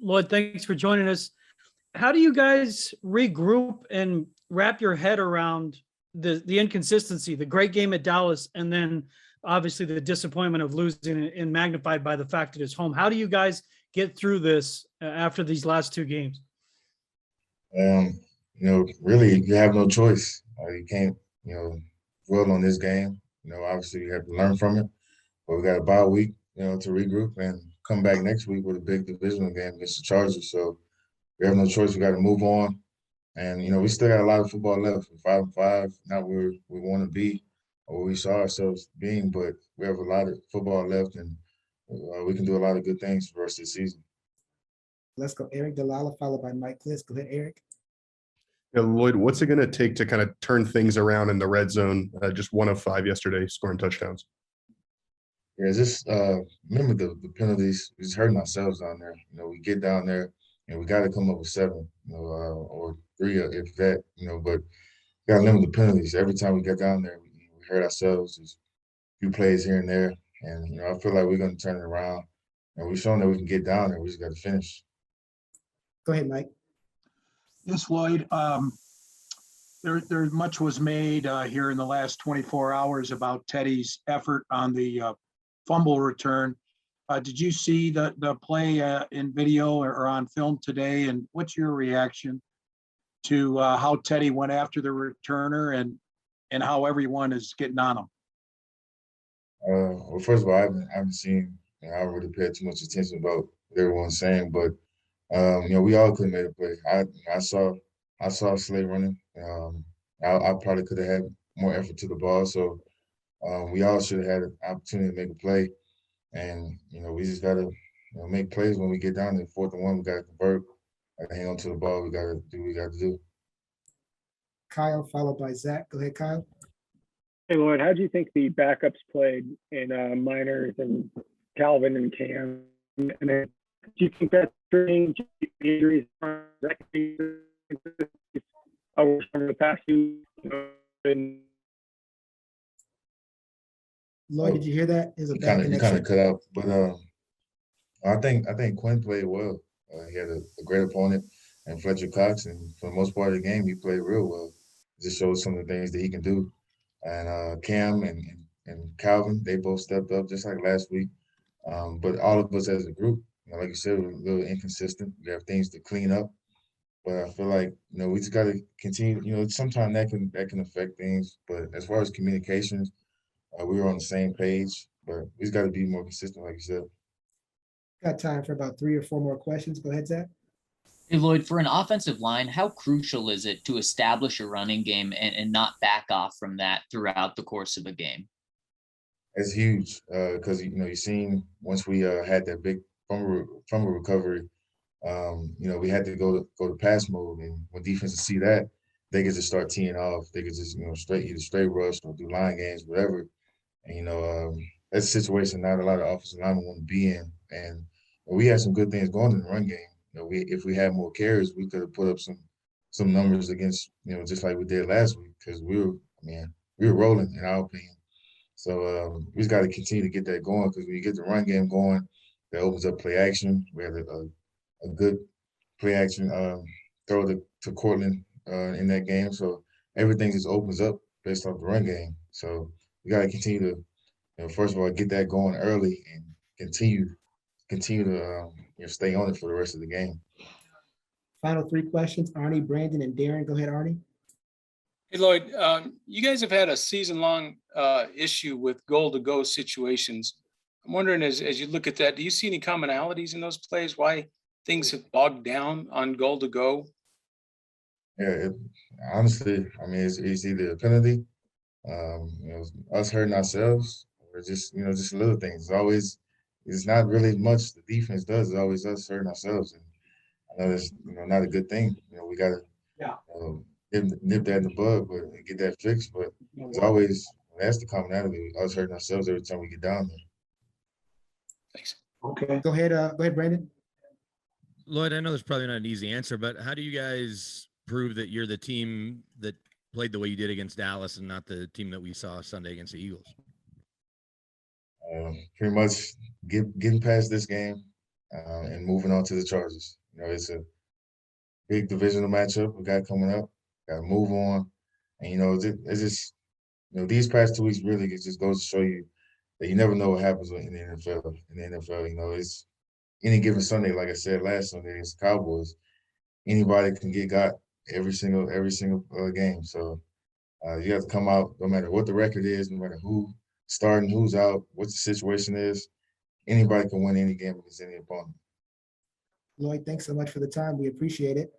Lloyd, thanks for joining us. How do you guys regroup and wrap your head around the inconsistency, the great game at Dallas, and then obviously the disappointment of losing and magnified by the fact that it's home? How do you guys get through this after these last two games? Really, you have no choice. You can't, dwell on this game. Obviously, you have to learn from it. But we got a bye week, to regroup and come back next week with a big divisional game against the Chargers. So we have no choice. We got to move on. And, we still got a lot of football left. We're 5-5, not where we want to be or where we saw ourselves being, but we have a lot of football left, and we can do a lot of good things for the rest of the season. Let's go Eric Delala, followed by Mike Kliss. Go ahead, Eric. Yeah, Lloyd, what's it going to take to kind of turn things around in the red zone? Just 1 of 5 yesterday, scoring touchdowns. Yeah, just remember the penalties. We're just hurting ourselves down there. We get down there and we got to come up with 7, or 3 if that, but we got to limit the penalties. Every time we get down there, we hurt ourselves. There's a few plays here and there. And, I feel like we're going to turn it around. And we've shown that we can get down there. We just got to finish. Go ahead, Mike. Yes, Lloyd. There much was made here in the last 24 hours about Teddy's effort on the fumble return. Did you see the play in video or on film today? And what's your reaction to how Teddy went after the returner and how everyone is getting on him? Well, first of all, I haven't seen. I haven't really paid too much attention about what everyone's saying, but we all could have made a play. I saw Slay running. I probably could have had more effort to the ball, so we all should have had an opportunity to make a play. And we just gotta make plays when we get down there. 4th and 1, we gotta convert. Gotta hang on to the ball. We gotta do what we gotta do. Kyle, followed by Zach. Go ahead, Kyle. Hey, Lloyd, how do you think the backups played in Miners and Calvin and Cam? And then, do you think that's strange injuries over the past few? Lloyd, did you hear that? Is a bad You kind connection. of cut out, but I think Quinn played well. He had a great opponent, and Fletcher Cox, and for the most part of the game, he played real well. Just showed some of the things that he can do. And Cam and Calvin, they both stepped up just like last week. But all of us as a group, like you said, we're a little inconsistent. We have things to clean up. But I feel like we just got to continue. Sometimes that can affect things. But as far as communications, we were on the same page. But we just got to be more consistent, like you said. Got time for about 3 or 4 more questions. Go ahead, Zach. Hey, Lloyd, for an offensive line, how crucial is it to establish a running game and not back off from that throughout the course of a game? It's huge because you've seen once we had that big fumble recovery, we had to go to pass mode, and when defenses see that, they could just start teeing off. They could just either straight rush or do line games, whatever. And that's a situation not a lot of offensive linemen want to be in. And we had some good things going in the run game. If we had more carries, we could have put up some numbers against just like we did last week, because we were rolling in our opinion. So we just got to continue to get that going, because when you get the run game going, that opens up play action. We had a good play action throw to Cortland in that game. So everything just opens up based off the run game. So we got to continue to, first of all, get that going early and continue to stay on it for the rest of the game. Final 3 questions. Arnie, Brandon, and Darren. Go ahead, Arnie. Hey, Lloyd, you guys have had a season-long issue with goal-to-go situations. I'm wondering, as you look at that, do you see any commonalities in those plays? Why things have bogged down on goal-to-go? Yeah, honestly, it's either a penalty, us hurting ourselves, or just little things. It's not really much the defense does. It's always us hurting ourselves, and I know that's not a good thing. We got to nip that in the bud, but get that fixed. But it's always, that's the commonality, us hurting ourselves every time we get down there. Thanks. Okay. Go ahead, Brandon. Lloyd, I know there's probably not an easy answer, but how do you guys prove that you're the team that played the way you did against Dallas and not the team that we saw Sunday against the Eagles? Pretty much getting past this game, and moving on to the Chargers. You know, it's a big divisional matchup we got coming up. Got to move on, and you know, it's just you know these past 2 weeks really it just goes to show you that you never know what happens in the NFL. In the NFL, you know, it's any given Sunday, like I said last Sunday against the Cowboys, anybody can get got every single game. So you have to come out no matter what the record is, no matter who starting, who's out, what the situation is. Anybody can win any game against any opponent. Lloyd, thanks so much for the time. We appreciate it.